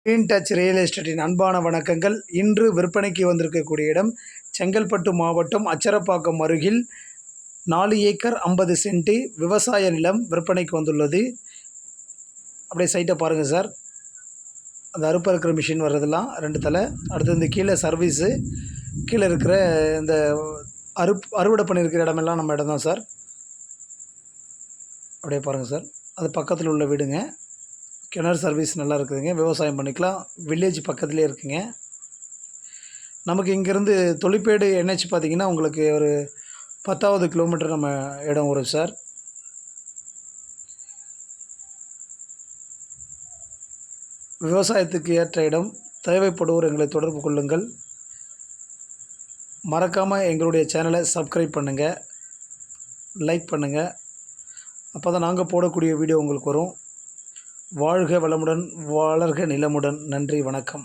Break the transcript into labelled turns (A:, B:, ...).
A: Green touch real எஸ்டேட்டின் அன்பான வணக்கங்கள். இன்று விற்பனைக்கு வந்திருக்கக்கூடிய இடம் செங்கல்பட்டு மாவட்டம் அச்சரப்பாக்கம் அருகில் 4 ஏக்கர் 50 சென்ட் விவசாய நிலம் விற்பனைக்கு வந்துள்ளது. அப்படியே சைட்டை பாருங்கள் சார். அந்த அறுப்பறுக்கிற மிஷின் வர்றதெல்லாம் 2 தலை. அடுத்து இந்த கீழே சர்வீஸு, கீழே இருக்கிற இந்த அறுவடை பண்ணியிருக்கிற இடமெல்லாம் நம்ம இடம் தான் சார். அப்படியே பாருங்கள் சார். அது பக்கத்தில் உள்ள வீடுங்க. கிணறு சர்வீஸ் நல்லா இருக்குதுங்க. விவசாயம் பண்ணிக்கலாம். வில்லேஜ் பக்கத்துலேயே இருக்குங்க. நமக்கு இங்கேருந்து தொழிற்பேடு NH பார்த்திங்கன்னா உங்களுக்கு ஒரு 10வது கிலோமீட்டர் நம்ம இடம் வரும் சார். விவசாயத்துக்கு ஏற்ற இடம். தேவைப்படுவோர் எங்களை தொடர்பு கொள்ளுங்கள். மறக்காமல் எங்களுடைய சேனலை சப்ஸ்கிரைப் பண்ணுங்கள், லைக் பண்ணுங்கள். அப்போ தான் நாங்கள் போடக்கூடிய வீடியோ உங்களுக்கு வரும். வாழ்க வளமுடன், வளர்க நிலமுடன். நன்றி, வணக்கம்.